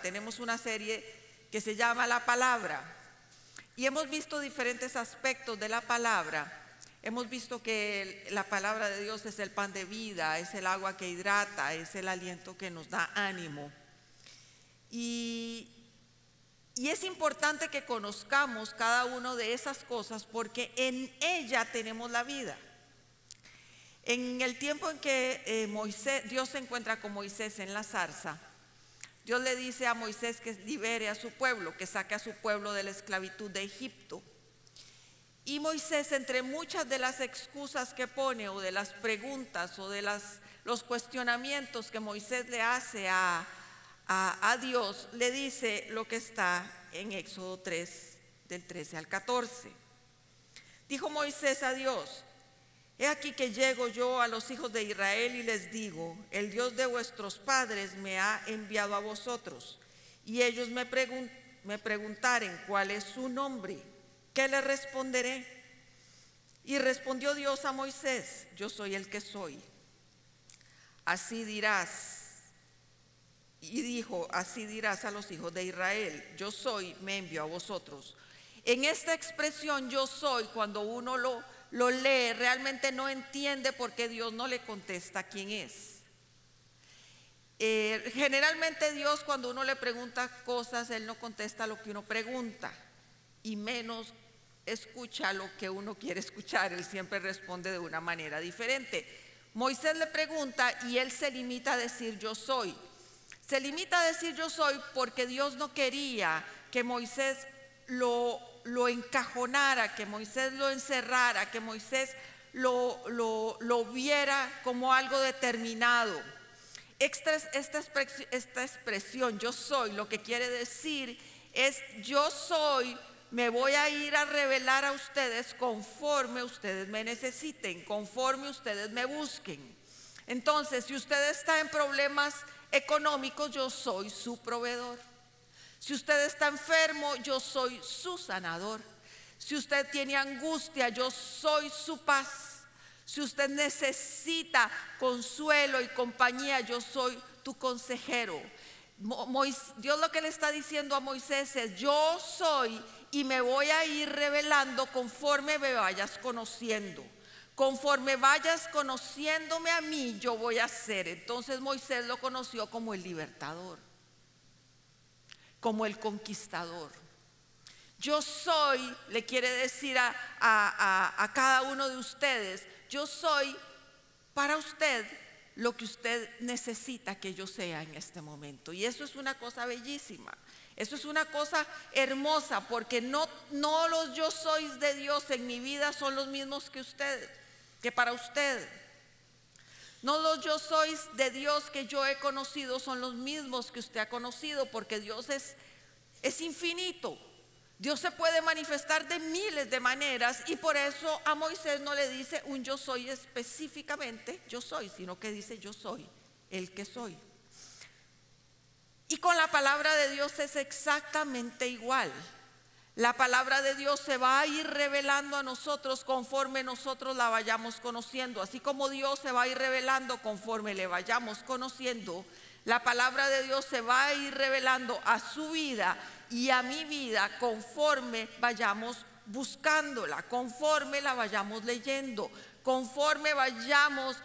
Tenemos una serie que se llama La Palabra y hemos visto diferentes aspectos de la palabra. Hemos visto que la palabra de Dios es el pan de vida, es el agua que hidrata, es el aliento que nos da ánimo. Y es importante que conozcamos cada una de esas cosas porque en ella tenemos la vida. En el tiempo en que Dios se encuentra con Moisés en la zarza, Dios le dice a Moisés que libere a su pueblo, que saque a su pueblo de la esclavitud de Egipto. Y Moisés, entre muchas de las excusas que pone o de las preguntas o de los cuestionamientos que Moisés le hace a Dios, le dice lo que está en Éxodo 3, del 13 al 14. Dijo Moisés a Dios: he aquí que llego yo a los hijos de Israel y les digo: el Dios de vuestros padres me ha enviado a vosotros. Y ellos me preguntaren cuál es su nombre, ¿qué les responderé? Y respondió Dios a Moisés: yo soy el que soy. Así dirás. Y dijo: así dirás a los hijos de Israel: yo soy, me envió a vosotros. En esta expresión yo soy, cuando uno lo lee, realmente no entiende por qué Dios no le contesta quién es. Generalmente Dios, cuando uno le pregunta cosas, Él no contesta lo que uno pregunta y menos escucha lo que uno quiere escuchar. Él siempre responde de una manera diferente. Moisés le pregunta y él se limita a decir: yo soy. Se limita a decir yo soy porque Dios no quería que Moisés lo encajonara, que Moisés lo encerrara, que Moisés lo viera como algo determinado. Esta expresión yo soy, lo que quiere decir es: yo soy, me voy a ir a revelar a ustedes conforme ustedes me necesiten, conforme ustedes me busquen. Entonces, si usted está en problemas económicos, yo soy su proveedor. Si usted está enfermo, yo soy su sanador. Si usted tiene angustia, yo soy su paz. Si usted necesita consuelo y compañía, yo soy tu consejero. Dios lo que le está diciendo a Moisés es: yo soy y me voy a ir revelando conforme me vayas conociendo. Conforme vayas conociéndome a mí, yo voy a ser. Entonces Moisés lo conoció como el libertador, como el conquistador. Yo soy, le quiere decir a cada uno de ustedes: yo soy para usted lo que usted necesita que yo sea en este momento. Y eso es una cosa bellísima, eso es una cosa hermosa, porque no los yo sois de Dios en mi vida son los mismos que para usted. No los yo sois de Dios que yo he conocido son los mismos que usted ha conocido, porque Dios es infinito. Dios se puede manifestar de miles de maneras, y por eso a Moisés no le dice un yo soy específicamente, yo soy, sino que dice: yo soy el que soy. Y con la palabra de Dios es exactamente igual. La palabra de Dios se va a ir revelando a nosotros conforme nosotros la vayamos conociendo. Así como Dios se va a ir revelando conforme le vayamos conociendo, la palabra de Dios se va a ir revelando a su vida y a mi vida conforme vayamos buscándola, conforme la vayamos leyendo, conforme vayamos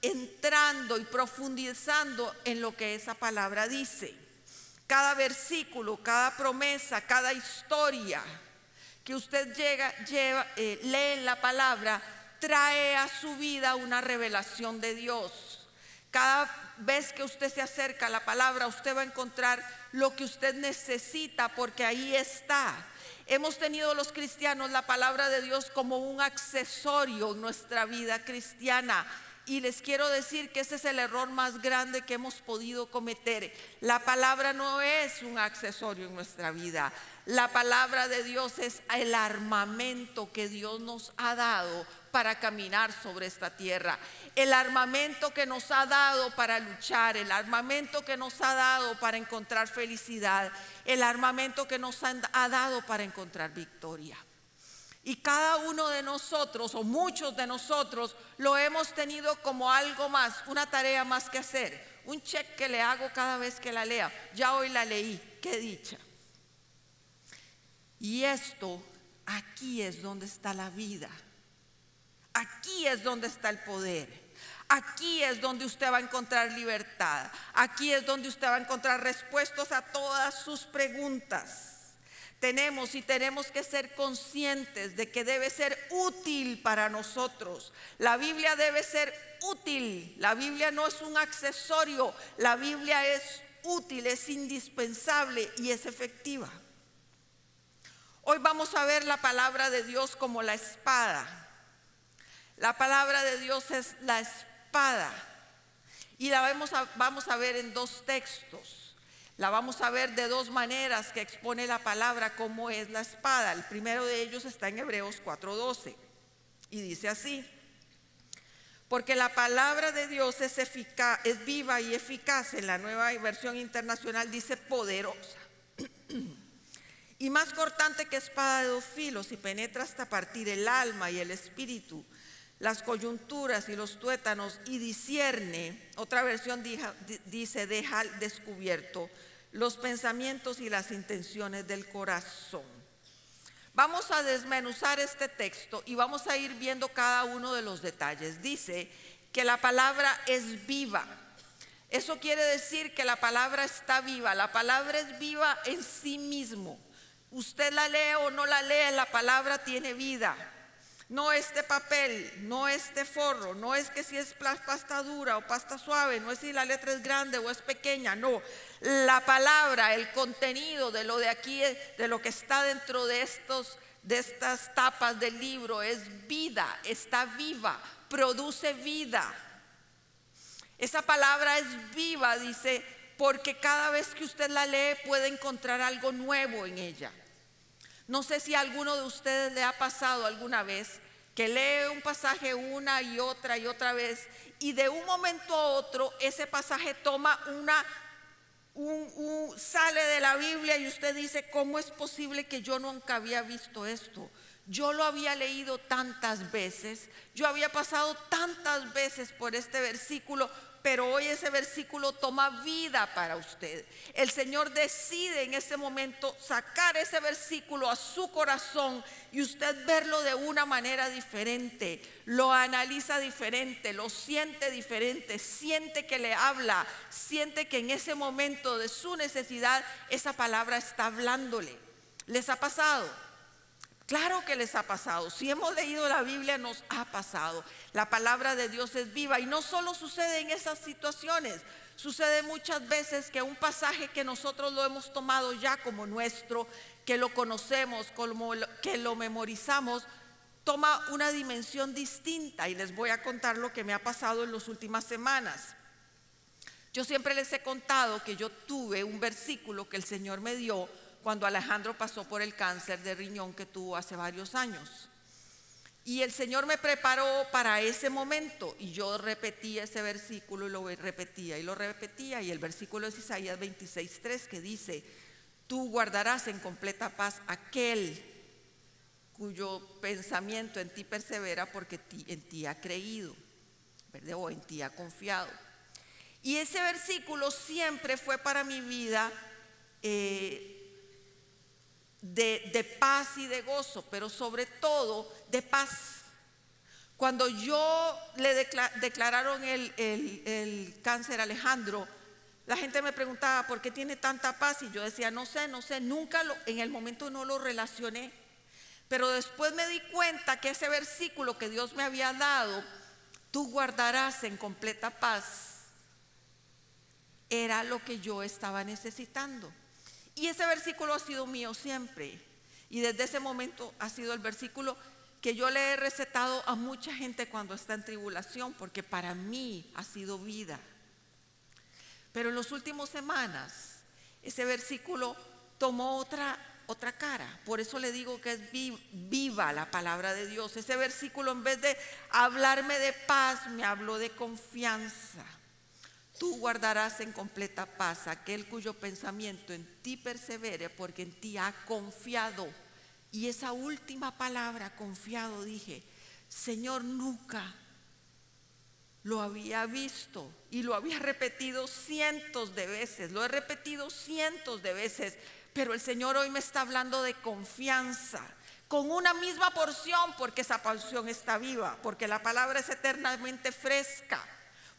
entrando y profundizando en lo que esa palabra dice. Cada versículo, cada promesa, cada historia que usted lee en la palabra trae a su vida una revelación de Dios. Cada vez que usted se acerca a la palabra, usted va a encontrar lo que usted necesita, porque ahí está. Hemos tenido los cristianos la palabra de Dios como un accesorio en nuestra vida cristiana. Y les quiero decir que ese es el error más grande que hemos podido cometer. La palabra no es un accesorio en nuestra vida. La palabra de Dios es el armamento que Dios nos ha dado para caminar sobre esta tierra, el armamento que nos ha dado para luchar, el armamento que nos ha dado para encontrar felicidad, el armamento que nos ha dado para encontrar victoria. Y cada uno de nosotros, o muchos de nosotros, lo hemos tenido como algo más, una tarea más que hacer, un check que le hago cada vez que la lea. Ya hoy la leí, qué dicha. Y esto, aquí es donde está la vida, aquí es donde está el poder, aquí es donde usted va a encontrar libertad, aquí es donde usted va a encontrar respuestas a todas sus preguntas. Tenemos que ser conscientes de que debe ser útil para nosotros. La Biblia debe ser útil. La Biblia no es un accesorio. La Biblia es útil, es indispensable y es efectiva. Hoy vamos a ver la palabra de Dios como la espada. La palabra de Dios es la espada. Y la vamos a ver en dos textos. La vamos a ver de dos maneras que expone la palabra cómo es la espada. El primero de ellos está en Hebreos 4:12 y dice así: porque la palabra de Dios es eficaz, es viva y eficaz. En la Nueva Versión Internacional dice poderosa y más cortante que espada de dos filos, y penetra hasta partir el alma y el espíritu, las coyunturas y los tuétanos, y discierne, otra versión dice deja al descubierto los pensamientos y las intenciones del corazón. Vamos a desmenuzar este texto y vamos a ir viendo cada uno de los detalles. Dice que la palabra es viva. Eso quiere decir que la palabra está viva. La palabra es viva en sí mismo. Usted la lee o no la lee, la palabra tiene vida. No este papel, no este forro, no es que si es pasta dura o pasta suave, no es si la letra es grande o es pequeña, no. La palabra, el contenido de lo de aquí, de lo que está dentro de estas tapas del libro es vida, está viva, produce vida. Esa palabra es viva, dice, porque cada vez que usted la lee puede encontrar algo nuevo en ella. No sé si a alguno de ustedes le ha pasado alguna vez que lee un pasaje una y otra vez, y de un momento a otro ese pasaje toma sale de la Biblia y usted dice: ¿cómo es posible que yo nunca había visto esto? Yo lo había leído tantas veces, yo había pasado tantas veces por este versículo, pero hoy ese versículo toma vida para usted. El Señor decide en ese momento sacar ese versículo a su corazón y usted verlo de una manera diferente, lo analiza diferente, lo siente diferente, siente que le habla, siente que en ese momento de su necesidad esa palabra está hablándole. ¿Les ha pasado? Claro que les ha pasado. Si hemos leído la Biblia, nos ha pasado. La palabra de Dios es viva y no solo sucede en esas situaciones. Sucede muchas veces que un pasaje que nosotros lo hemos tomado ya como nuestro, que lo conocemos, como que lo memorizamos, toma una dimensión distinta. Y les voy a contar lo que me ha pasado en las últimas semanas. Yo siempre les he contado que yo tuve un versículo que el Señor me dio cuando Alejandro pasó por el cáncer de riñón que tuvo hace varios años. Y el Señor me preparó para ese momento y yo repetía ese versículo y lo repetía y lo repetía. Y el versículo es Isaías 26:3 que dice: tú guardarás en completa paz aquel cuyo pensamiento en ti persevera, porque en ti ha creído, ¿verdad? O en ti ha confiado. Y ese versículo siempre fue para mi vida de paz y de gozo, pero sobre todo de paz. Cuando yo le declararon el cáncer a Alejandro, la gente me preguntaba: ¿por qué tiene tanta paz? Y yo decía: no sé, nunca en el momento no lo relacioné. Pero después me di cuenta que ese versículo que Dios me había dado, tú guardarás en completa paz, era lo que yo estaba necesitando. Y ese versículo ha sido mío siempre. Y desde ese momento ha sido el versículo que yo le he recetado a mucha gente cuando está en tribulación, porque para mí ha sido vida. Pero en las últimas semanas ese versículo tomó otra cara. Por eso le digo que es viva la palabra de Dios. Ese versículo, en vez de hablarme de paz, me habló de confianza. Tú guardarás en completa paz aquel cuyo pensamiento en ti persevere, porque en ti ha confiado. Y esa última palabra, confiado, dije, Señor, nunca lo había visto y lo había repetido cientos de veces, lo he repetido cientos de veces, pero el Señor hoy me está hablando de confianza, con una misma porción, porque esa porción está viva, porque la palabra es eternamente fresca,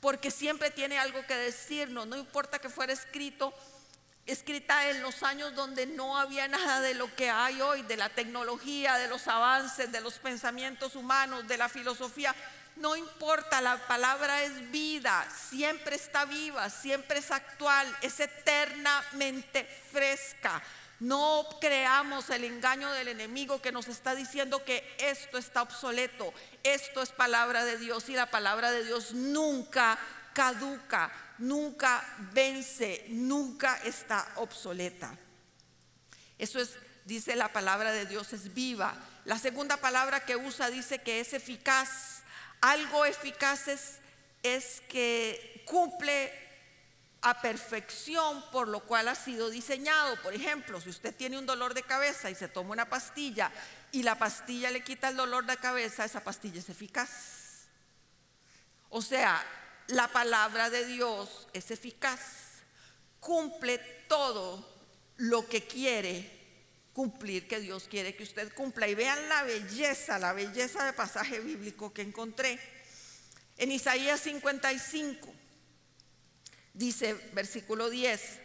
porque siempre tiene algo que decirnos. No importa que fuera escrita en los años donde no había nada de lo que hay hoy, de la tecnología, de los avances, de los pensamientos humanos, de la filosofía. No importa, la palabra es vida, siempre está viva, siempre es actual, es eternamente fresca. No creamos el engaño del enemigo que nos está diciendo que esto está obsoleto. Esto es palabra de Dios, y la palabra de Dios nunca caduca, nunca vence, nunca está obsoleta. Eso es, dice la palabra de Dios, es viva. La segunda palabra que usa dice que es eficaz. Algo eficaz es que cumple a perfección por lo cual ha sido diseñado. Por ejemplo, si usted tiene un dolor de cabeza y se toma una pastilla y la pastilla le quita el dolor de cabeza, esa pastilla es eficaz. O sea, la palabra de Dios es eficaz, cumple todo lo que quiere cumplir, que Dios quiere que usted cumpla. Y vean la belleza de pasaje bíblico que encontré en Isaías 55. Dice, versículo 10: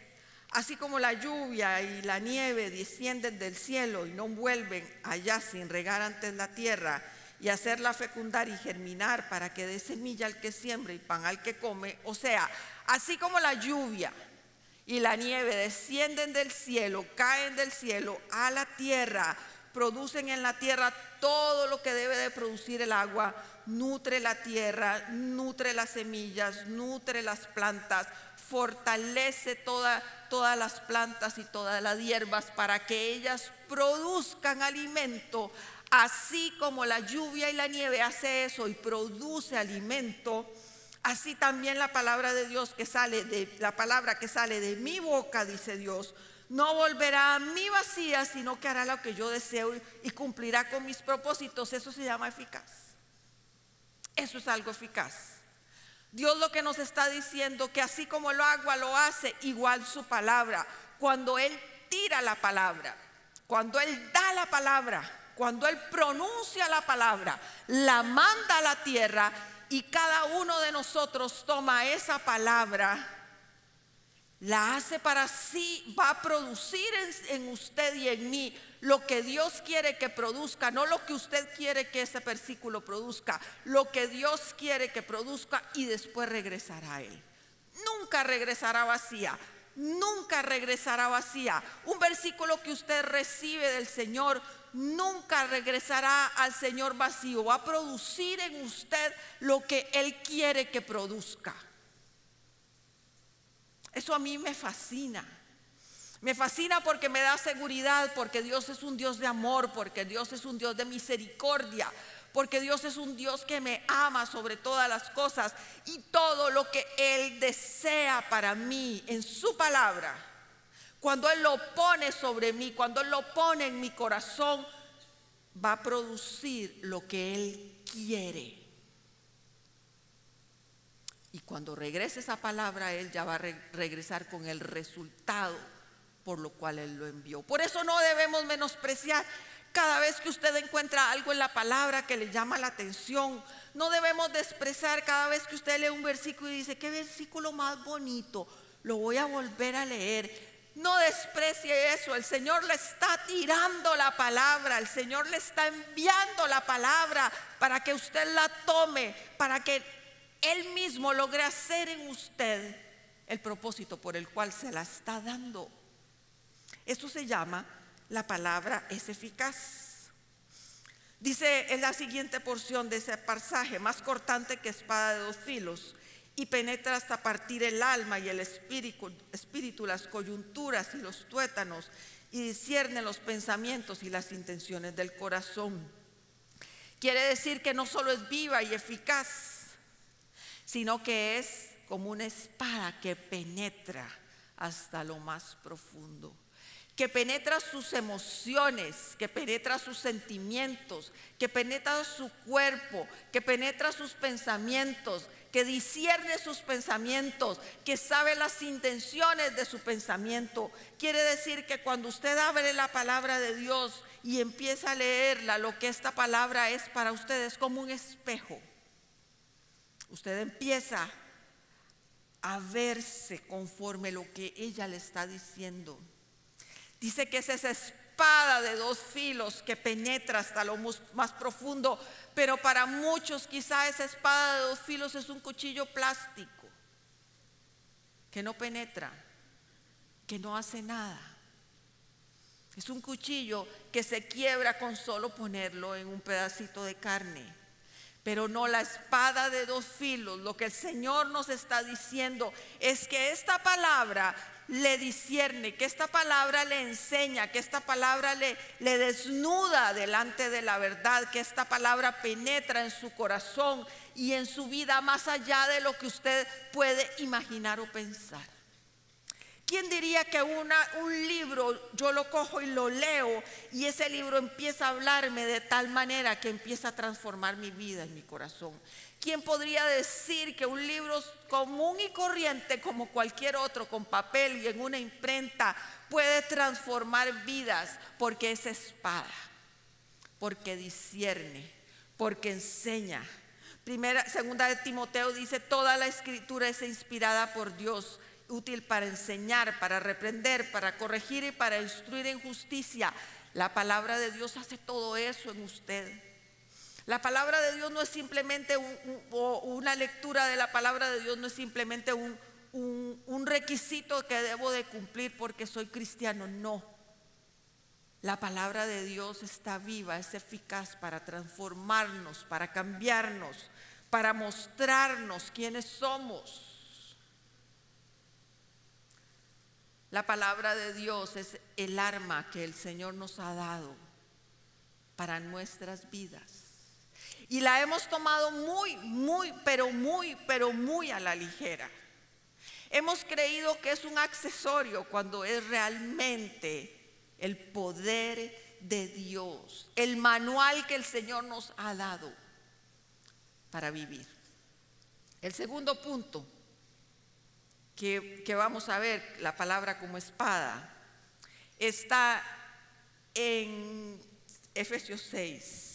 así como la lluvia y la nieve descienden del cielo y no vuelven allá sin regar antes la tierra y hacerla fecundar y germinar para que dé semilla al que siembra y pan al que come. O sea, así como la lluvia y la nieve descienden del cielo, caen del cielo a la tierra, producen en la tierra todo lo que debe de producir el agua, nutre la tierra, nutre las semillas, nutre las plantas, fortalece todas las plantas y todas las hierbas para que ellas produzcan alimento. Así como la lluvia y la nieve hace eso y produce alimento, así también la palabra de Dios que sale de mi boca, dice Dios, no volverá a mí vacía, sino que hará lo que yo deseo y cumplirá con mis propósitos. Eso se llama eficaz. Eso es algo eficaz. Dios lo que nos está diciendo, que así como el agua lo hace, igual su palabra. Cuando Él tira la palabra, cuando Él da la palabra, cuando Él pronuncia la palabra, la manda a la tierra, y cada uno de nosotros toma esa palabra, la hace para sí, va a producir en usted y en mí lo que Dios quiere que produzca, no lo que usted quiere que ese versículo produzca, lo que Dios quiere que produzca, y después regresará a Él. Nunca regresará vacía, nunca regresará vacía. Un versículo que usted recibe del Señor nunca regresará al Señor vacío, va a producir en usted lo que Él quiere que produzca. Eso a mí me fascina. Me fascina porque me da seguridad, porque Dios es un Dios de amor, porque Dios es un Dios de misericordia, porque Dios es un Dios que me ama sobre todas las cosas, y todo lo que Él desea para mí en su palabra, cuando Él lo pone sobre mí, cuando Él lo pone en mi corazón, va a producir lo que Él quiere. Y cuando regrese esa palabra, Él ya va a regresar con el resultado por lo cual Él lo envió. Por eso no debemos menospreciar cada vez que usted encuentra algo en la palabra que le llama la atención. No debemos despreciar cada vez que usted lee un versículo y dice: qué versículo más bonito, lo voy a volver a leer. No desprecie eso. El Señor le está tirando la palabra, el Señor le está enviando la palabra para que usted la tome, para que Él mismo logre hacer en usted el propósito por el cual se la está dando. Eso se llama: la palabra es eficaz. Dice en la siguiente porción de ese pasaje: más cortante que espada de dos filos, y penetra hasta partir el alma y el espíritu, las coyunturas y los tuétanos, y discierne los pensamientos y las intenciones del corazón. Quiere decir que no solo es viva y eficaz, sino que es como una espada que penetra hasta lo más profundo, que penetra sus emociones, que penetra sus sentimientos, que penetra su cuerpo, que penetra sus pensamientos, que discierne sus pensamientos, que sabe las intenciones de su pensamiento. Quiere decir que cuando usted abre la palabra de Dios y empieza a leerla, lo que esta palabra es para usted es como un espejo. Usted empieza a verse conforme lo que ella le está diciendo. Dice que es esa espada de dos filos que penetra hasta lo más profundo, pero para muchos quizá esa espada de dos filos es un cuchillo plástico que no penetra, que no hace nada. Es un cuchillo que se quiebra con solo ponerlo en un pedacito de carne. Pero no, la espada de dos filos, lo que el Señor nos está diciendo es que esta palabra le discierne, que esta palabra le enseña, que esta palabra le desnuda delante de la verdad, que esta palabra penetra en su corazón y en su vida más allá de lo que usted puede imaginar o pensar. ¿Quién diría que un libro yo lo cojo y lo leo y ese libro empieza a hablarme de tal manera que empieza a transformar mi vida en mi corazón? ¿Quién podría decir que un libro común y corriente como cualquier otro, con papel y en una imprenta, puede transformar vidas? Porque es espada, porque discierne, porque enseña. Segunda de Timoteo dice: toda la escritura es inspirada por Dios, útil para enseñar, para reprender, para corregir y para instruir en justicia. La palabra de Dios hace todo eso en usted. La palabra de Dios no es simplemente una lectura de la palabra de Dios, no es simplemente un requisito que debo de cumplir porque soy cristiano. No. La palabra de Dios está viva, es eficaz para transformarnos, para cambiarnos, para mostrarnos quiénes somos. La palabra de Dios es el arma que el Señor nos ha dado para nuestras vidas. Y la hemos tomado pero muy a la ligera. Hemos creído que es un accesorio cuando es realmente el poder de Dios, el manual que el Señor nos ha dado para vivir. El segundo punto que vamos a ver, la palabra como espada, está en Efesios 6.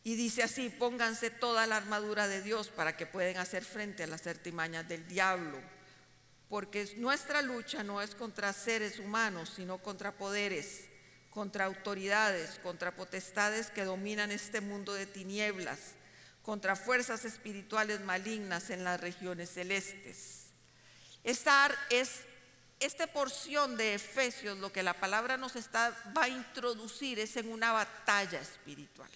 Y dice así: pónganse toda la armadura de Dios para que puedan hacer frente a las artimañas del diablo. Porque nuestra lucha no es contra seres humanos, sino contra poderes, contra autoridades, contra potestades que dominan este mundo de tinieblas, contra fuerzas espirituales malignas en las regiones celestes. Esta porción de Efesios, lo que la palabra nos va a introducir es en una batalla espiritual,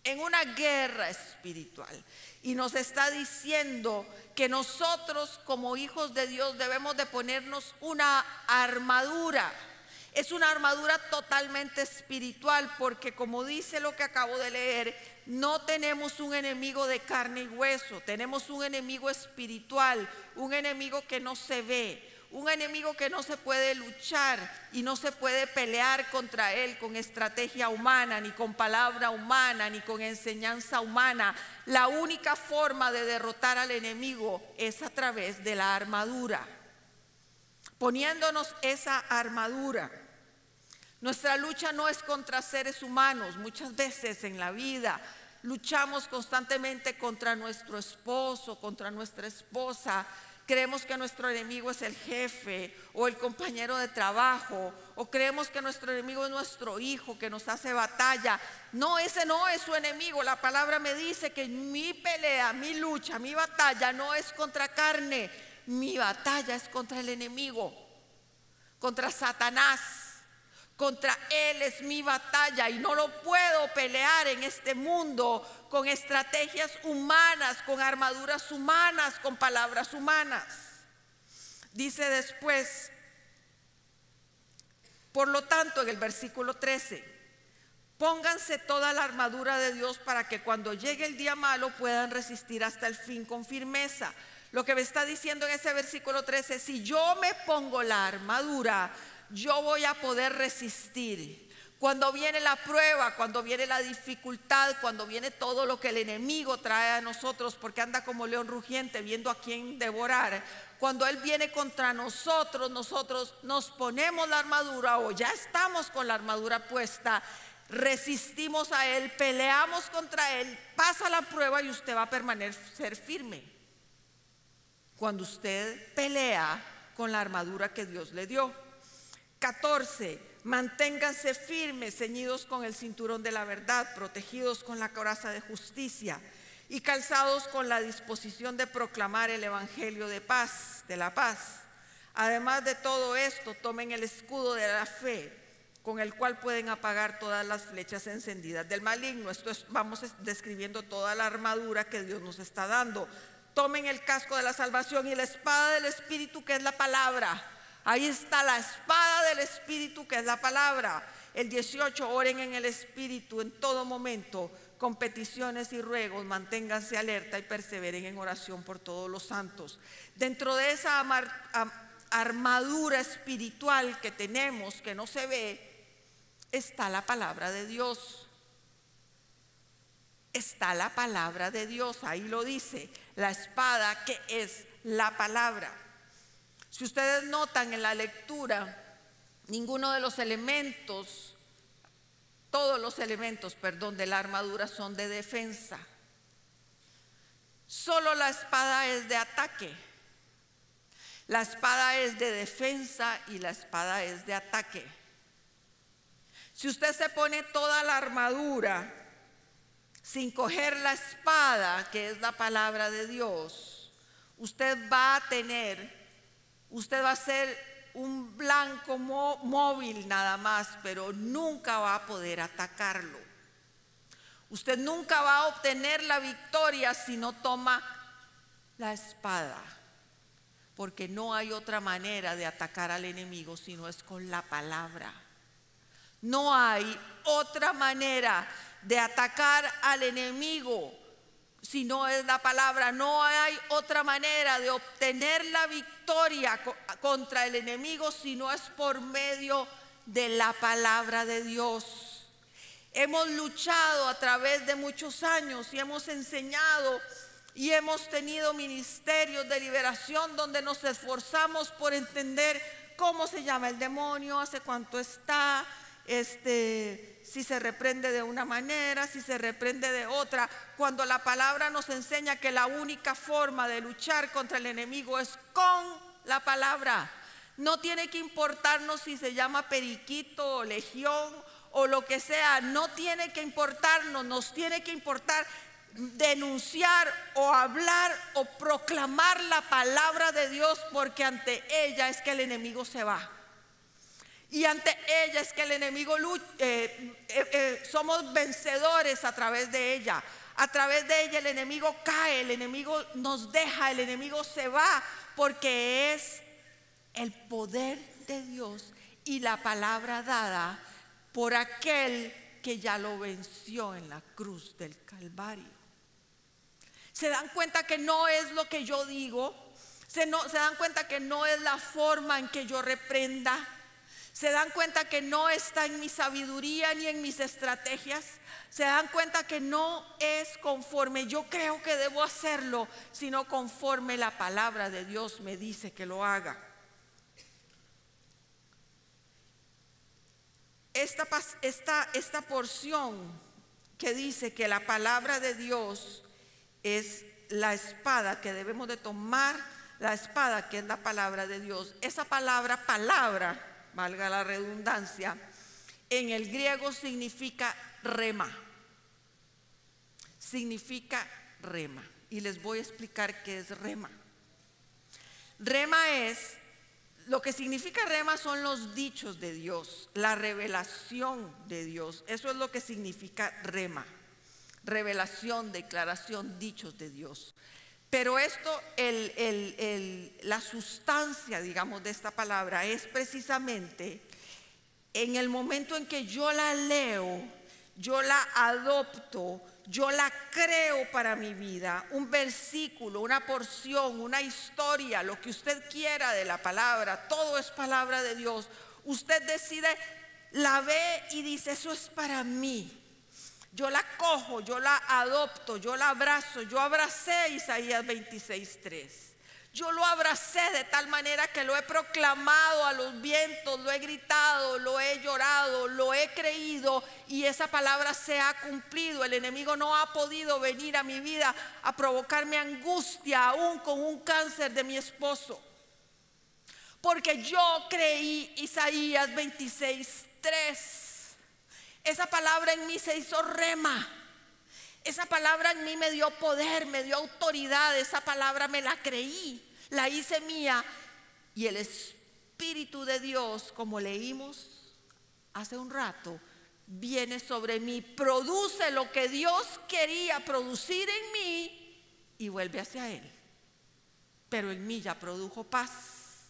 en una guerra espiritual. Y nos está diciendo que nosotros como hijos de Dios debemos de ponernos una armadura. Es una armadura totalmente espiritual, porque como dice lo que acabo de leer, no tenemos un enemigo de carne y hueso, tenemos un enemigo espiritual, un enemigo que no se ve, un enemigo que no se puede luchar y no se puede pelear contra él con estrategia humana, ni con palabra humana, ni con enseñanza humana. La única forma de derrotar al enemigo es a través de la armadura. Poniéndonos esa armadura. Nuestra lucha no es contra seres humanos. Muchas veces en la vida luchamos constantemente contra nuestro esposo, contra nuestra esposa. Creemos que nuestro enemigo es el jefe o el compañero de trabajo, o creemos que nuestro enemigo es nuestro hijo que nos hace batalla. No, ese no es su enemigo. La palabra me dice que mi pelea, mi lucha, mi batalla no es contra carne. Mi batalla es contra el enemigo, contra Satanás. Contra él es mi batalla, y no lo puedo pelear en este mundo con estrategias humanas, con armaduras humanas, con palabras humanas. Dice después Por lo tanto, en el versículo 13, pónganse toda la armadura de Dios para que cuando llegue el día malo puedan resistir hasta el fin con firmeza. Lo que me está diciendo en ese versículo 13, si yo me pongo la armadura, yo voy a poder resistir. Cuando viene la prueba, cuando viene la dificultad, cuando viene todo lo que el enemigo trae a nosotros, porque anda como león rugiente viendo a quién devorar. Cuando él viene contra nosotros, nosotros nos ponemos la armadura o ya estamos con la armadura puesta, resistimos a él, peleamos contra él, pasa la prueba y usted va a permanecer firme. Cuando usted pelea con la armadura que Dios le dio. 14. Manténganse firmes, ceñidos con el cinturón de la verdad, protegidos con la coraza de justicia y calzados con la disposición de proclamar el evangelio de paz, de la paz. Además de todo esto, tomen el escudo de la fe, con el cual pueden apagar todas las flechas encendidas del maligno. Vamos describiendo toda la armadura que Dios nos está dando. Tomen el casco de la salvación y la espada del Espíritu, que es la palabra. Ahí está la espada del Espíritu, que es la palabra. El 18, oren en el Espíritu en todo momento, con peticiones y ruegos, manténganse alerta y perseveren en oración por todos los santos. Dentro de esa armadura espiritual que tenemos, que no se ve, está la palabra de Dios. Está la palabra de Dios, ahí lo dice, la espada que es la palabra. Si ustedes notan en la lectura, ninguno de los elementos, todos los elementos, de la armadura son de defensa. Solo la espada es de ataque. La espada es de defensa y la espada es de ataque. Si usted se pone toda la armadura sin coger la espada, que es la palabra de Dios, usted va a ser un blanco móvil nada más, pero nunca va a poder atacarlo. Usted nunca va a obtener la victoria si no toma la espada, porque no hay otra manera de atacar al enemigo si no es con la palabra. No hay otra manera de atacar al enemigo si no es la palabra. No hay otra manera de obtener la victoria contra el enemigo si no es por medio de la palabra de Dios. Hemos luchado a través de muchos años y hemos enseñado y hemos tenido ministerios de liberación donde nos esforzamos por entender cómo se llama el demonio, hace cuánto está, si se reprende de una manera, si se reprende de otra, cuando la palabra nos enseña que la única forma de luchar contra el enemigo es con la palabra. No tiene que importarnos si se llama periquito o legión o lo que sea, no tiene que importarnos, nos tiene que importar denunciar o hablar o proclamar la palabra de Dios, porque ante ella es que el enemigo se va. Y ante ella es que el enemigo somos vencedores a través de ella. A través de ella el enemigo cae, el enemigo nos deja, el enemigo se va, porque es el poder de Dios y la palabra dada por aquel que ya lo venció en la cruz del Calvario. ¿Se dan cuenta que no es lo que yo digo? ¿Se dan cuenta que no es la forma en que yo reprenda? ¿Se dan cuenta que no está en mi sabiduría ni en mis estrategias? ¿Se dan cuenta que no es conforme yo creo que debo hacerlo, sino conforme la palabra de Dios me dice que lo haga? Esta porción que dice que la palabra de Dios es la espada que debemos de tomar, la espada que es la palabra de Dios. Esa palabra, valga la redundancia, en el griego significa rema. Significa rema. Y les voy a explicar qué es rema. Lo que significa rema son los dichos de Dios, la revelación de Dios. Eso es lo que significa rema. Revelación, declaración, dichos de Dios. Pero esto, la sustancia, digamos, de esta palabra es precisamente en el momento en que yo la leo, yo la adopto, yo la creo para mi vida, un versículo, una porción, una historia, lo que usted quiera de la palabra, todo es palabra de Dios. Usted decide, la ve y dice, eso es para mí. Yo la cojo, yo la adopto, yo la abrazo. Yo abracé Isaías 26:3. Yo lo abracé de tal manera que lo he proclamado a los vientos, lo he gritado, lo he llorado, lo he creído, y esa palabra se ha cumplido. El enemigo no ha podido venir a mi vida a provocarme angustia, aún con un cáncer de mi esposo, porque yo creí Isaías 26:3. Esa palabra en mí se hizo rema. Esa palabra en mí me dio poder, me dio autoridad. Esa palabra me la creí, la hice mía. Y el Espíritu de Dios, como leímos hace un rato, viene sobre mí, produce lo que Dios quería producir en mí y vuelve hacia Él. Pero en mí ya produjo paz.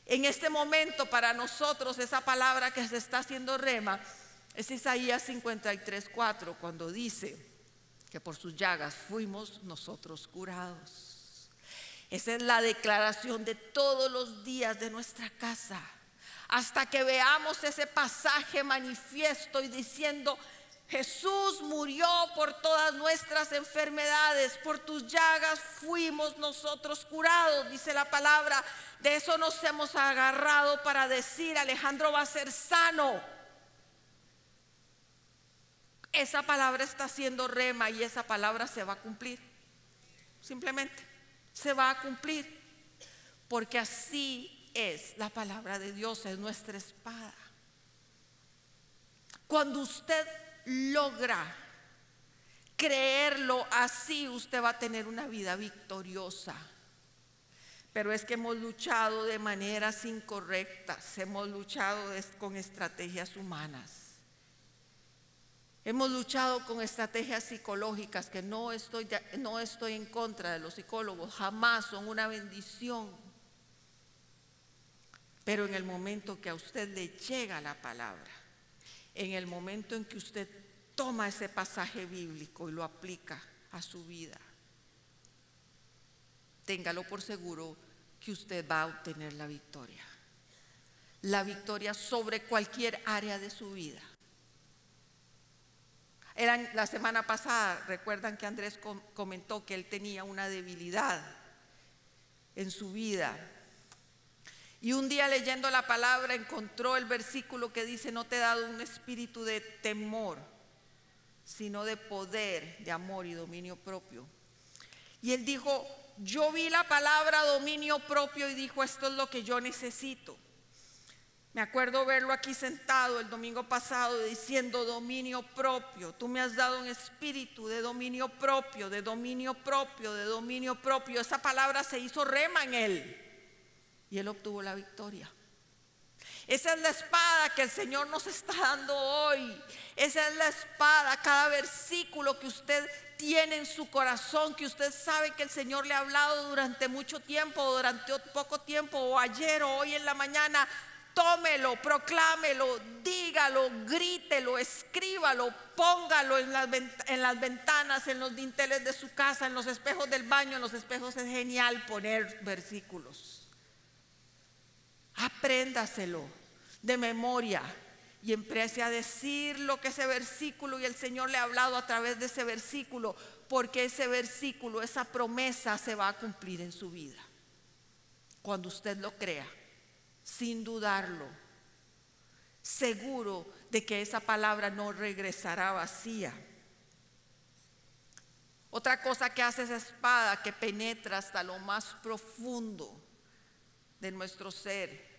En este momento para nosotros esa palabra que se está haciendo rema es Isaías 53:4, cuando dice que por sus llagas fuimos nosotros curados. Esa es la declaración de todos los días de nuestra casa, hasta que veamos ese pasaje manifiesto y diciendo, Jesús murió por todas nuestras enfermedades, por tus llagas fuimos nosotros curados, dice la palabra. De eso nos hemos agarrado para decir, Alejandro va a ser sano. Esa palabra está siendo rema y esa palabra se va a cumplir. Simplemente se va a cumplir, porque así es la palabra de Dios, es nuestra espada. Cuando usted logra creerlo así, usted va a tener una vida victoriosa. Pero es que hemos luchado de maneras incorrectas, hemos luchado con estrategias humanas. Hemos luchado con estrategias psicológicas, que no estoy en contra de los psicólogos, jamás, son una bendición. Pero en el momento que a usted le llega la palabra, en el momento en que usted toma ese pasaje bíblico y lo aplica a su vida, téngalo por seguro que usted va a obtener la victoria. La victoria sobre cualquier área de su vida. La semana pasada, recuerdan que Andrés comentó que él tenía una debilidad en su vida. Y un día leyendo la palabra encontró el versículo que dice, no te he dado un espíritu de temor, sino de poder, de amor y dominio propio. Y él dijo, yo vi la palabra dominio propio y dijo, esto es lo que yo necesito. Me acuerdo verlo aquí sentado el domingo pasado diciendo dominio propio. Tú me has dado un espíritu de dominio propio, de dominio propio, de dominio propio. Esa palabra se hizo rema en él y él obtuvo la victoria. Esa es la espada que el Señor nos está dando hoy. Esa es la espada, cada versículo que usted tiene en su corazón, que usted sabe que el Señor le ha hablado durante mucho tiempo, durante poco tiempo, o ayer o hoy en la mañana. Tómelo, proclámelo, dígalo, grítelo, escríbalo, póngalo en las ventanas, en los dinteles de su casa, en los espejos del baño. En los espejos es genial poner versículos. Apréndaselo de memoria y empiece a decir lo que ese versículo y el Señor le ha hablado a través de ese versículo, porque ese versículo, esa promesa se va a cumplir en su vida cuando usted lo crea. Sin dudarlo, seguro de que esa palabra no regresará vacía. Otra cosa que hace esa espada, que penetra hasta lo más profundo de nuestro ser,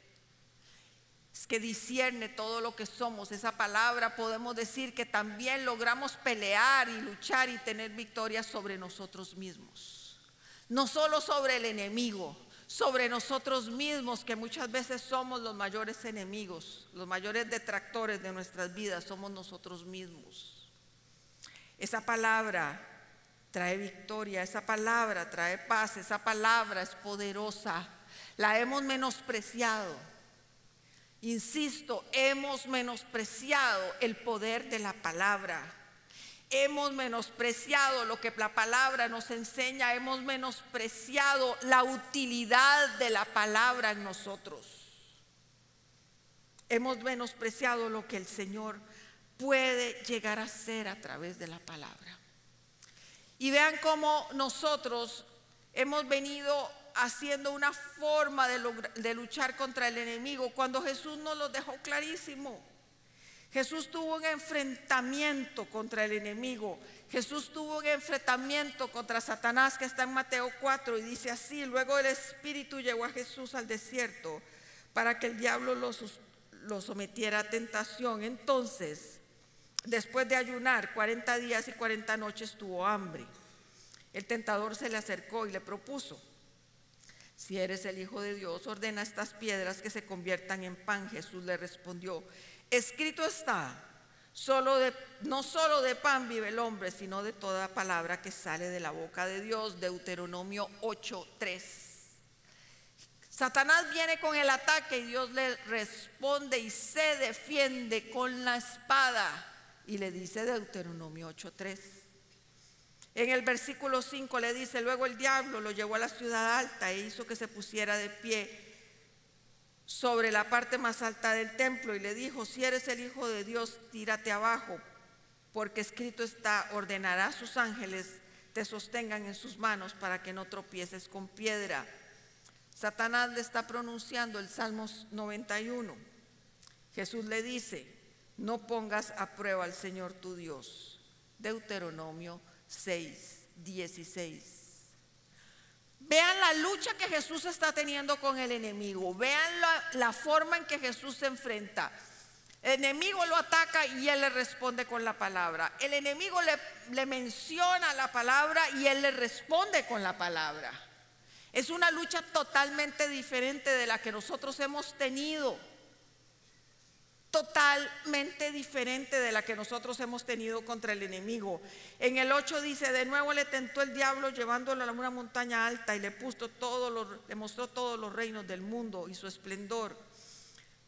es que discierne todo lo que somos. Esa palabra podemos decir que también logramos pelear y luchar y tener victoria sobre nosotros mismos. No solo sobre el enemigo, sobre nosotros mismos, que muchas veces somos los mayores enemigos, los mayores detractores de nuestras vidas, somos nosotros mismos. Esa palabra trae victoria, esa palabra trae paz, esa palabra es poderosa. La hemos menospreciado Insisto, hemos menospreciado el poder de la palabra. Hemos menospreciado lo que la palabra nos enseña. Hemos menospreciado la utilidad de la palabra en nosotros. Hemos menospreciado lo que el Señor puede llegar a ser a través de la palabra. Y vean cómo nosotros hemos venido haciendo una forma de luchar contra el enemigo, cuando Jesús nos lo dejó clarísimo. Jesús tuvo un enfrentamiento contra el enemigo. Jesús tuvo un enfrentamiento contra Satanás, que está en Mateo 4, y dice así: luego el Espíritu llevó a Jesús al desierto para que el diablo lo sometiera a tentación. Entonces, después de ayunar 40 días y 40 noches, tuvo hambre. El tentador se le acercó y le propuso: si eres el Hijo de Dios, ordena a estas piedras que se conviertan en pan. Jesús le respondió: escrito está, no solo de pan vive el hombre, sino de toda palabra que sale de la boca de Dios. Deuteronomio 8:3. Satanás viene con el ataque y Dios le responde y se defiende con la espada. Y le dice Deuteronomio 8:3. En el versículo 5 le dice: luego el diablo lo llevó a la ciudad alta e hizo que se pusiera de pie sobre la parte más alta del templo y le dijo: si eres el Hijo de Dios, tírate abajo, porque escrito está, ordenará a sus ángeles te sostengan en sus manos para que no tropieces con piedra. Satanás le está pronunciando el Salmo 91. Jesús le dice: no pongas a prueba al Señor tu Dios. Deuteronomio 6:16. Vean la lucha que Jesús está teniendo con el enemigo. Vean la forma en que Jesús se enfrenta. El enemigo lo ataca y él le responde con la palabra. El enemigo le menciona la palabra y él le responde con la palabra. Es una lucha totalmente diferente de la que nosotros hemos tenido. Totalmente diferente de la que nosotros hemos tenido contra el enemigo. En el 8 dice: de nuevo le tentó el diablo llevándolo a una montaña alta y le mostró todos los reinos del mundo y su esplendor.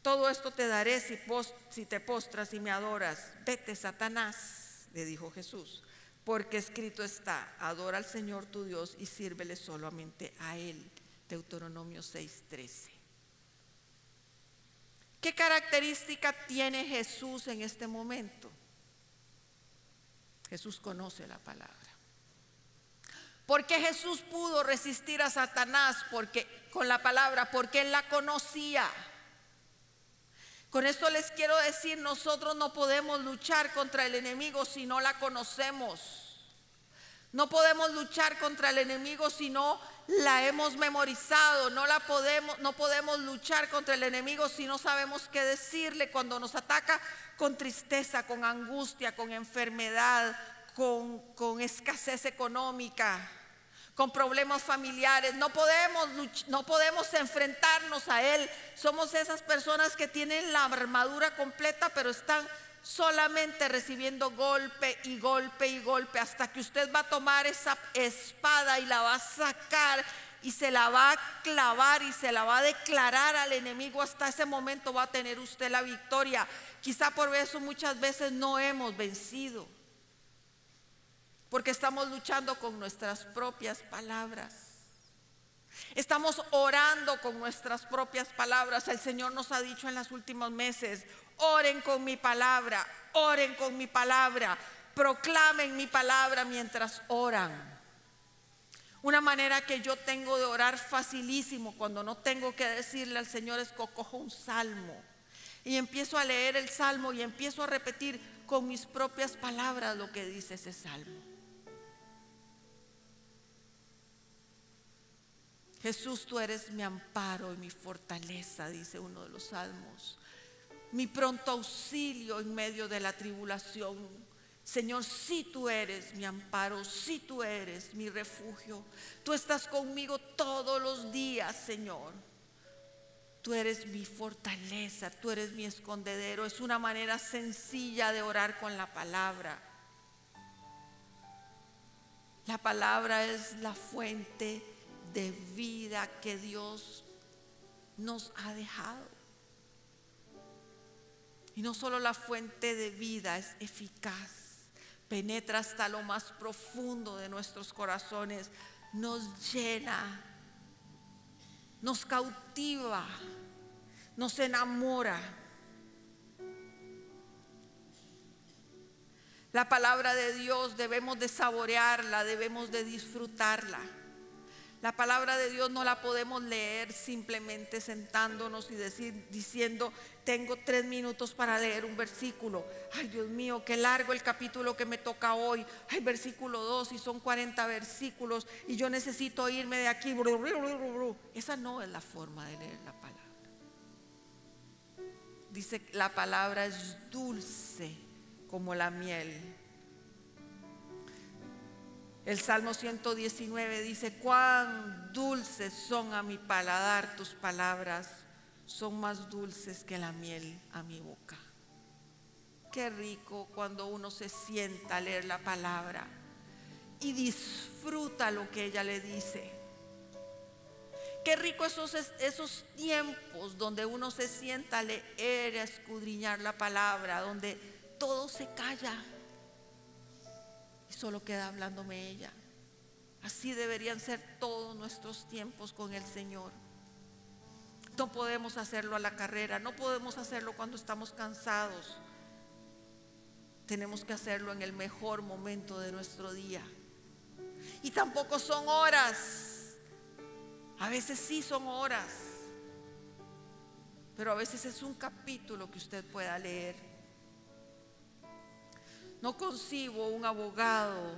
Todo esto te daré si te postras y me adoras. Vete, Satanás, le dijo Jesús, porque escrito está: adora al Señor tu Dios y sírvele solamente a Él. Deuteronomio 6:13. ¿Qué característica tiene Jesús en este momento? Jesús conoce la palabra. ¿Por qué Jesús pudo resistir a Satanás? Con la palabra, porque Él la conocía. Con esto les quiero decir, nosotros no podemos luchar contra el enemigo si no la conocemos. No podemos luchar contra el enemigo si no la hemos memorizado. No podemos luchar contra el enemigo si no sabemos qué decirle cuando nos ataca con tristeza, con angustia, con enfermedad, con escasez económica, con problemas familiares. No podemos enfrentarnos a él. Somos esas personas que tienen la armadura completa, pero están solamente recibiendo golpe y golpe y golpe, hasta que usted va a tomar esa espada y la va a sacar y se la va a clavar y se la va a declarar al enemigo. Hasta ese momento va a tener usted la victoria. Quizá por eso muchas veces no hemos vencido, porque estamos luchando con nuestras propias palabras. Estamos orando con nuestras propias palabras. El Señor nos ha dicho en los últimos meses: oren con mi palabra, oren con mi palabra, proclamen mi palabra mientras oran. Una manera que yo tengo de orar facilísimo cuando no tengo que decirle al Señor es que cojo un salmo y empiezo a leer el salmo y empiezo a repetir con mis propias palabras lo que dice ese salmo. Jesús, tú eres mi amparo y mi fortaleza, dice uno de los salmos. Mi pronto auxilio en medio de la tribulación. Señor, si tú eres mi amparo, si tú eres mi refugio, tú estás conmigo todos los días, Señor. Tú eres mi fortaleza, tú eres mi escondedero. Es una manera sencilla de orar con la palabra. La palabra es la fuente de vida que Dios nos ha dejado. Y no solo la fuente de vida es eficaz, penetra hasta lo más profundo de nuestros corazones, nos llena, nos cautiva, nos enamora. La palabra de Dios debemos de saborearla, debemos de disfrutarla. La palabra de Dios no la podemos leer simplemente sentándonos y diciendo, tengo 3 minutos para leer un versículo. Ay, Dios mío, qué largo el capítulo que me toca hoy. Ay, versículo 2 y son 40 versículos y yo necesito irme de aquí. Esa no es la forma de leer la palabra. Dice, la palabra es dulce como la miel. El Salmo 119 dice, cuán dulces son a mi paladar tus palabras, son más dulces que la miel a mi boca. Qué rico cuando uno se sienta a leer la palabra y disfruta lo que ella le dice. Qué rico esos tiempos donde uno se sienta a leer, a escudriñar la palabra, donde todo se calla y solo queda hablándome ella. Así deberían ser todos nuestros tiempos con el Señor. No podemos hacerlo a la carrera, no podemos hacerlo cuando estamos cansados. Tenemos que hacerlo en el mejor momento de nuestro día. Y tampoco son horas. A veces sí son horas, pero a veces es un capítulo que usted pueda leer. No concibo un abogado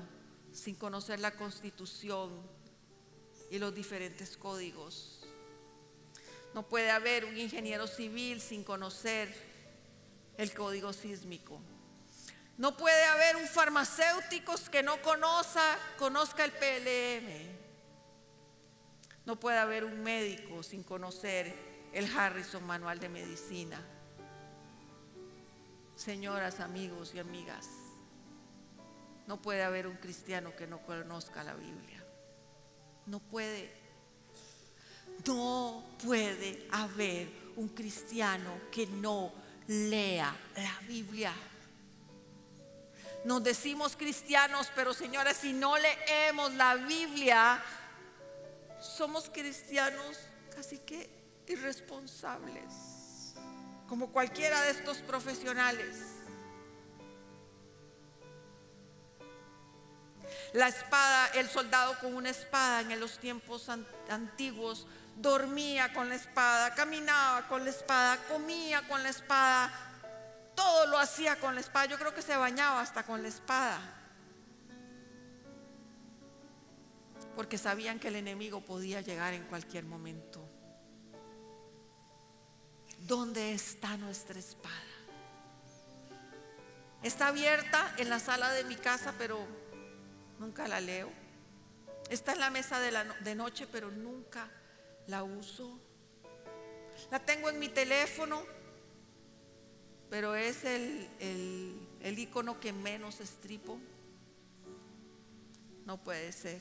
sin conocer la Constitución y los diferentes códigos. No puede haber un ingeniero civil sin conocer el código sísmico. No puede haber un farmacéutico que no conozca el PLM. No puede haber un médico sin conocer el Harrison Manual de Medicina. Señoras, amigos y amigas, no puede haber un cristiano que no conozca la Biblia. No puede haber un cristiano que no lea la Biblia. Nos decimos cristianos, pero señoras, si no leemos la Biblia, somos cristianos casi que irresponsables, como cualquiera de estos profesionales. La espada, el soldado con una espada en los tiempos antiguos dormía con la espada, caminaba con la espada, comía con la espada, todo lo hacía con la espada. Yo creo que se bañaba hasta con la espada, porque sabían que el enemigo podía llegar en cualquier momento. ¿Dónde está nuestra espada? Está abierta en la sala de mi casa, pero nunca la leo. Está en la mesa de noche, pero nunca la uso. La tengo en mi teléfono, pero es el icono que menos estripo. No puede ser.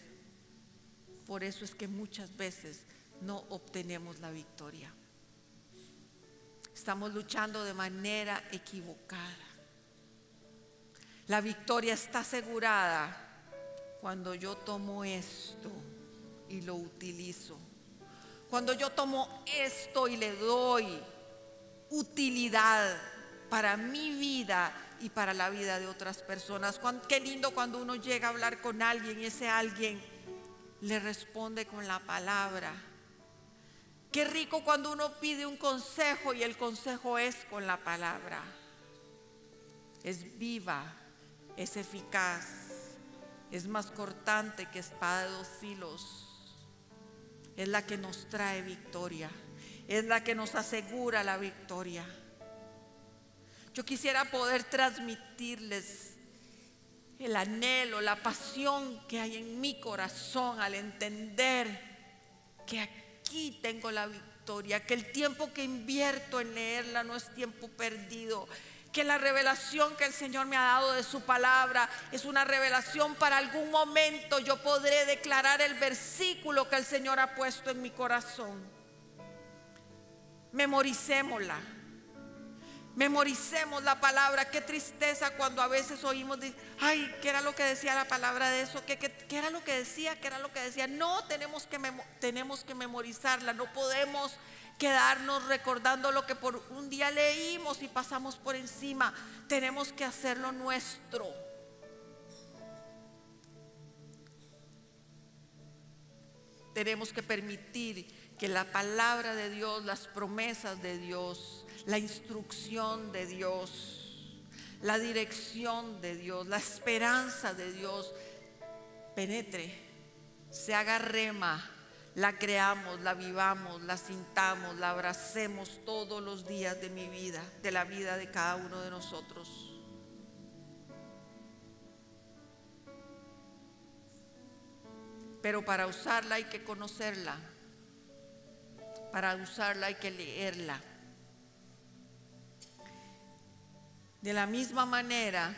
Por eso es que muchas veces no obtenemos la victoria. Estamos luchando de manera equivocada. La victoria está asegurada cuando yo tomo esto y lo utilizo. Cuando yo tomo esto y le doy utilidad para mi vida y para la vida de otras personas. Qué lindo cuando uno llega a hablar con alguien y ese alguien le responde con la palabra. Qué rico cuando uno pide un consejo y el consejo es con la palabra. Es viva, es eficaz, es más cortante que espada de 2 filos. Es la que nos trae victoria, es la que nos asegura la victoria. Yo quisiera poder transmitirles el anhelo, la pasión que hay en mi corazón al entender que aquí tengo la victoria, que el tiempo que invierto en leerla no es tiempo perdido, que la revelación que el Señor me ha dado de su palabra es una revelación para algún momento yo podré declarar el versículo que el Señor ha puesto en mi corazón. Memoricémosla, Memoricemos la palabra. Qué tristeza cuando a veces oímos, ay, ¿qué era lo que decía la palabra de eso? ¿Qué era lo que decía? ¿Qué era lo que decía? No, tenemos que memorizarla. No podemos quedarnos recordando lo que por un día leímos y pasamos por encima. Tenemos que hacerlo nuestro. Tenemos que permitir que la palabra de Dios, las promesas de Dios, la instrucción de Dios, la dirección de Dios, la esperanza de Dios penetre, se haga rema, la creamos, la vivamos, la sintamos, la abracemos todos los días de mi vida, de la vida de cada uno de nosotros. Pero para usarla hay que conocerla, para usarla hay que leerla. De la misma manera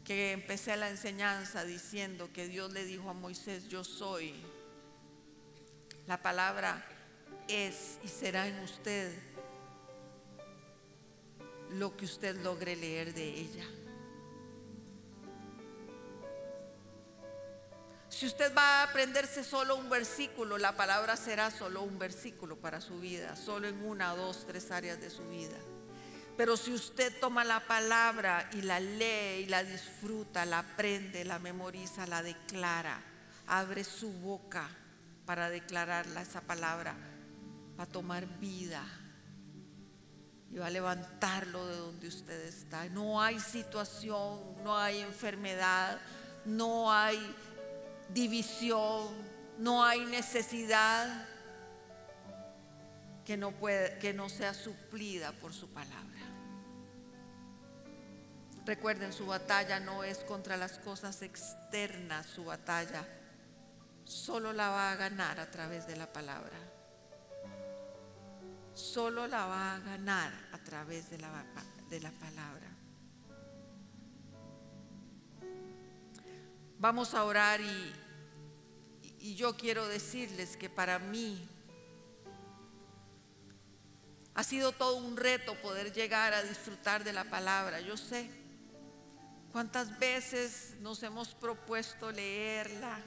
que empecé la enseñanza diciendo que Dios le dijo a Moisés, yo soy, la palabra es y será en usted lo que usted logre leer de ella. Si usted va a aprenderse solo un versículo, la palabra será solo un versículo para su vida, solo en 1, 2, 3 áreas de su vida. Pero si usted toma la palabra y la lee y la disfruta, la aprende, la memoriza, la declara, abre su boca para declararla, esa palabra va a tomar vida y va a levantarlo de donde usted está. No hay situación, no hay enfermedad, no hay división, no hay necesidad que no sea suplida por su palabra. Recuerden, su batalla no es contra las cosas externas, su batalla solo la va a ganar a través de la palabra. Solo la va a ganar a través de la palabra. Vamos a orar y yo quiero decirles que para mí ha sido todo un reto poder llegar a disfrutar de la palabra. Yo sé cuántas veces nos hemos propuesto leerla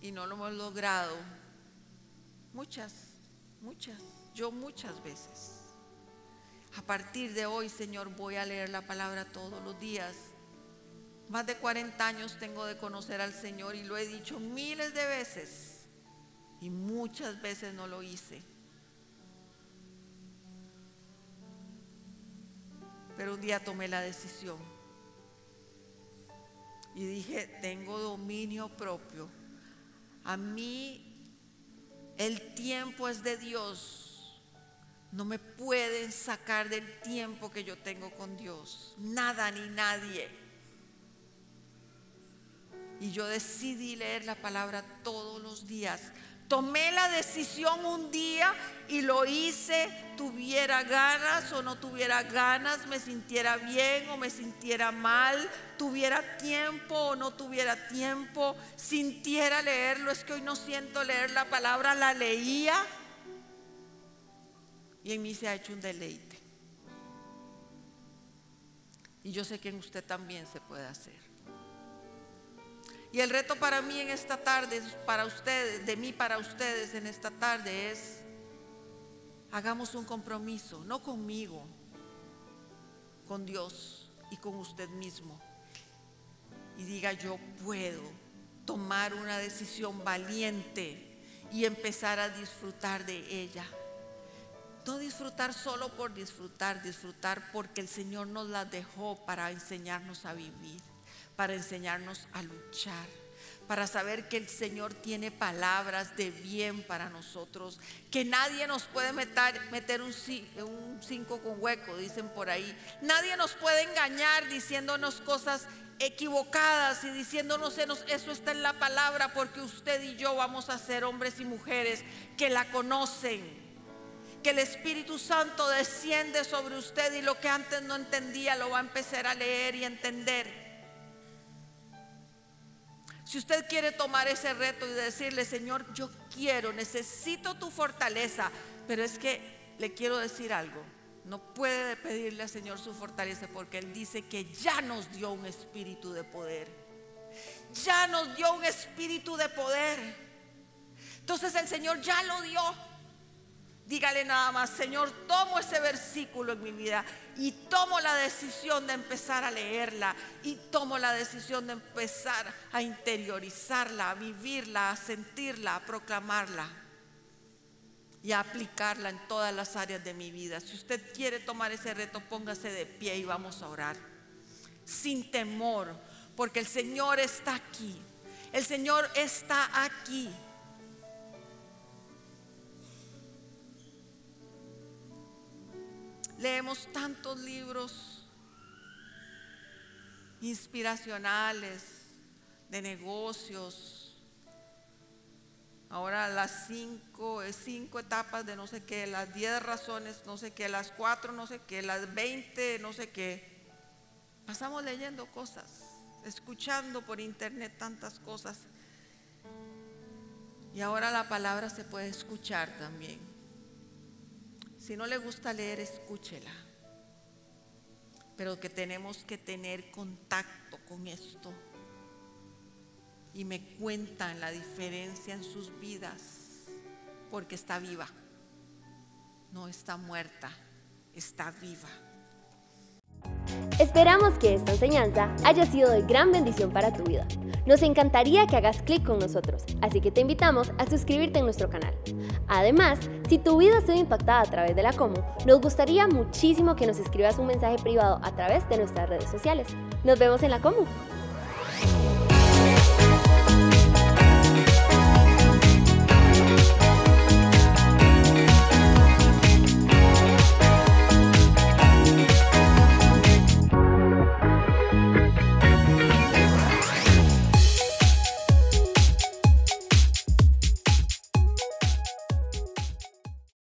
y no lo hemos logrado. Muchas veces. A partir de hoy, Señor, voy a leer la palabra todos los días. Más de 40 años tengo de conocer al Señor y lo he dicho miles de veces y muchas veces no lo hice. Pero un día tomé la decisión y dije, tengo dominio propio. A mí el tiempo es de Dios. No me pueden sacar del tiempo que yo tengo con Dios. Nada ni nadie. Y yo decidí leer la palabra todos los días. Tomé la decisión un día y lo hice, tuviera ganas o no tuviera ganas, me sintiera bien o me sintiera mal, tuviera tiempo o no tuviera tiempo, sintiera leerlo. Es que hoy no siento leer la palabra, la leía y en mí se ha hecho un deleite. Y yo sé que en usted también se puede hacer. Y el reto para mí en esta tarde, para ustedes, de mí para ustedes en esta tarde es: hagamos un compromiso, no conmigo, con Dios y con usted mismo. Y diga, yo puedo tomar una decisión valiente y empezar a disfrutar de ella. No disfrutar solo por disfrutar, disfrutar porque el Señor nos la dejó para enseñarnos a vivir, para enseñarnos a luchar, para saber que el Señor tiene palabras de bien para nosotros, que nadie nos puede meter un 5 con hueco, dicen por ahí. Nadie nos puede engañar diciéndonos cosas equivocadas y diciéndonos eso está en la palabra, porque usted y yo vamos a ser hombres y mujeres que la conocen. Que el Espíritu Santo desciende sobre usted y lo que antes no entendía lo va a empezar a leer y entender. Si usted quiere tomar ese reto y decirle, Señor, yo quiero, necesito tu fortaleza, pero es que le quiero decir algo, no puede pedirle al Señor su fortaleza, porque Él dice que ya nos dio un espíritu de poder. Ya nos dio un espíritu de poder. Entonces el Señor ya lo dio. Dígale nada más: Señor, tomo ese versículo en mi vida y tomo la decisión de empezar a leerla, y tomo la decisión de empezar a interiorizarla, a vivirla, a sentirla, a proclamarla y a aplicarla en todas las áreas de mi vida. Si usted quiere tomar ese reto, póngase de pie y vamos a orar sin temor, porque el Señor está aquí. El Señor está aquí. Leemos tantos libros inspiracionales de negocios. Ahora las 5 etapas de no sé qué, las 10 razones no sé qué, las 4 no sé qué, las 20 no sé qué. Pasamos leyendo cosas, escuchando por internet tantas cosas. Y ahora la palabra se puede escuchar también. Si no le gusta leer, escúchela. Pero que tenemos que tener contacto con esto. Y me cuentan la diferencia en sus vidas, porque está viva. No está muerta, está viva. Esperamos que esta enseñanza haya sido de gran bendición para tu vida. Nos encantaría que hagas clic con nosotros, así que te invitamos a suscribirte en nuestro canal. Además, si tu vida ha sido impactada a través de la Como, nos gustaría muchísimo que nos escribas un mensaje privado a través de nuestras redes sociales. Nos vemos en la Como.